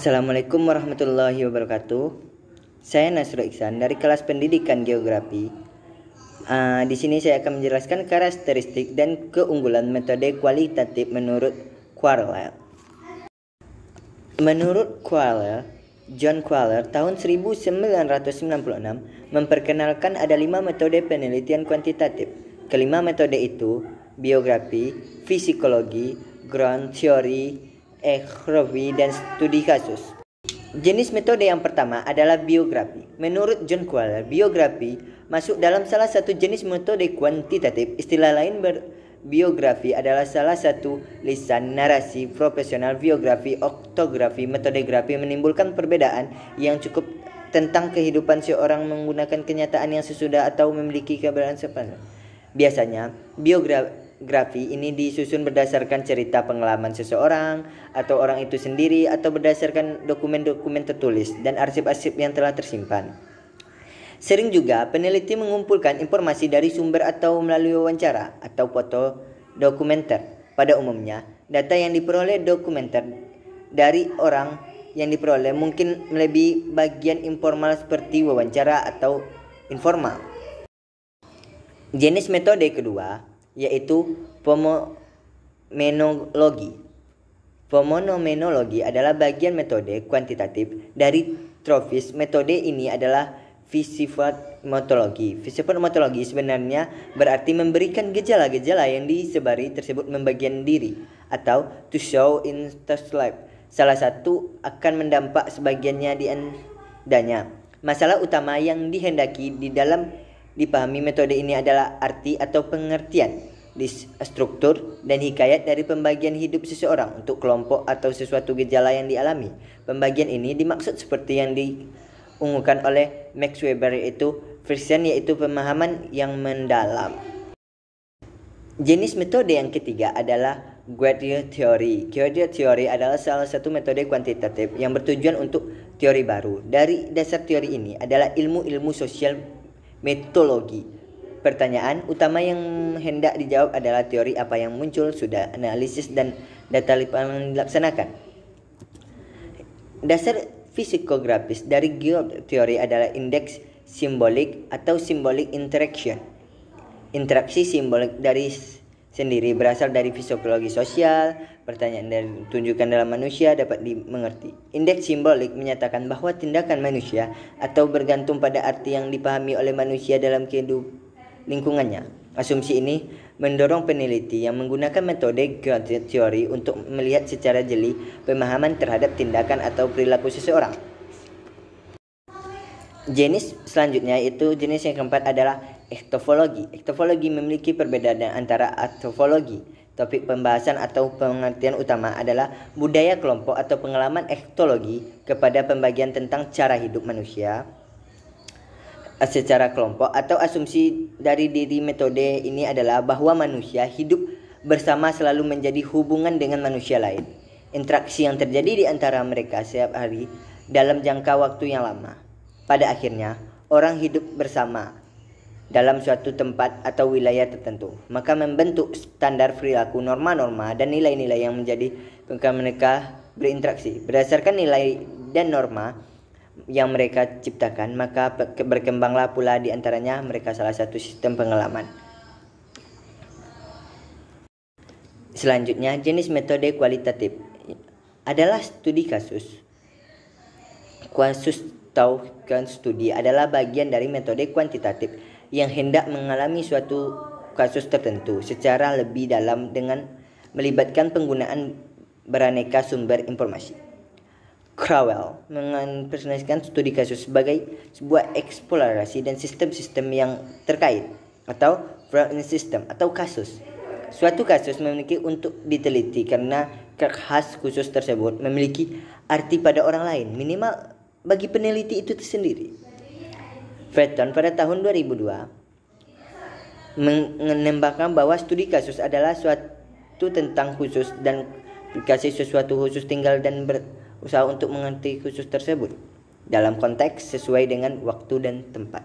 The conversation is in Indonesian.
Assalamualaikum warahmatullahi wabarakatuh. Saya Nasrul Iksan dari kelas Pendidikan Geografi. Di sini saya akan menjelaskan karakteristik dan keunggulan metode kualitatif menurut Quayle. Menurut Quayle, John Quayle tahun 1996 memperkenalkan ada 5 metode penelitian kuantitatif. Kelima metode itu biografi, fisikologi, ground theory, etnografi, dan studi kasus. Jenis metode yang pertama adalah biografi. Menurut John Quayle, biografi masuk dalam salah satu jenis metode kuantitatif. Istilah lain biografi adalah salah satu lisan narasi profesional. Biografi, oktografi, metode menimbulkan perbedaan yang cukup tentang kehidupan seorang menggunakan kenyataan yang sesudah atau memiliki keberadaan sepenuhnya. Biasanya, biografi ini disusun berdasarkan cerita pengalaman seseorang atau orang itu sendiri atau berdasarkan dokumen-dokumen tertulis dan arsip-arsip yang telah tersimpan. Sering juga peneliti mengumpulkan informasi dari sumber atau melalui wawancara atau foto dokumenter. Pada umumnya, data yang diperoleh dokumenter dari orang yang diperoleh mungkin melebihi bagian informal seperti wawancara atau informal. Jenis metode kedua yaitu fenomenologi. Fenomenologi adalah bagian metode kuantitatif dari Tropis. Metode ini adalah fisiopatologi. Fisiopatologi sebenarnya berarti memberikan gejala-gejala yang disebari tersebut membagian diri atau to show in life. Salah satu akan mendampak sebagiannya di andanya. Masalah utama yang dihendaki di dalam dipahami metode ini adalah arti atau pengertian, struktur dan hikayat dari pembagian hidup seseorang untuk kelompok atau sesuatu gejala yang dialami. Pembagian ini dimaksud seperti yang diunggulkan oleh Max Weber yaitu version, yaitu pemahaman yang mendalam. Jenis metode yang ketiga adalah Guerrier Theory. Guerrier Theory adalah salah satu metode kuantitatif yang bertujuan untuk teori baru. Dari dasar teori ini adalah ilmu-ilmu sosial metodologi. Pertanyaan utama yang hendak dijawab adalah teori apa yang muncul, sudah analisis dan data yang dilaksanakan. Dasar fisikografis dari geoteori adalah indeks simbolik atau symbolic interaction. Interaksi simbolik dari sendiri berasal dari fisiologi sosial. Pertanyaan dan tunjukkan dalam manusia dapat dimengerti. Indeks simbolik menyatakan bahwa tindakan manusia atau bergantung pada arti yang dipahami oleh manusia dalam kehidupan lingkungannya. Asumsi ini mendorong peneliti yang menggunakan metode Guerrier Theory untuk melihat secara jeli pemahaman terhadap tindakan atau perilaku seseorang. Jenis selanjutnya itu jenis yang keempat adalah etnologi. Etnologi memiliki perbedaan antara antropologi. Topik pembahasan atau pengertian utama adalah budaya kelompok atau pengalaman etnologi kepada pembagian tentang cara hidup manusia secara kelompok, atau asumsi dari diri metode ini adalah bahwa manusia hidup bersama selalu menjadi hubungan dengan manusia lain. Interaksi yang terjadi di antara mereka setiap hari dalam jangka waktu yang lama. Pada akhirnya, orang hidup bersama dalam suatu tempat atau wilayah tertentu, maka membentuk standar perilaku, norma-norma, dan nilai-nilai yang menjadi ketika mereka berinteraksi. Berdasarkan nilai dan norma yang mereka ciptakan, maka berkembanglah pula di antaranya mereka salah satu sistem pengalaman. Selanjutnya, jenis metode kualitatif adalah studi kasus. Kasus atau studi adalah bagian dari metode kuantitatif yang hendak mengalami suatu kasus tertentu secara lebih dalam dengan melibatkan penggunaan beraneka sumber informasi. Quayle mempresentasikan studi kasus sebagai sebuah eksplorasi dan sistem-sistem yang terkait atau system atau kasus. Suatu kasus memiliki untuk diteliti karena khas khusus tersebut memiliki arti pada orang lain, minimal bagi peneliti itu sendiri. Fenton pada tahun 2002 menembakkan bahwa studi kasus adalah suatu tentang khusus dan aplikasi sesuatu khusus tinggal dan berusaha untuk mengerti khusus tersebut dalam konteks sesuai dengan waktu dan tempat.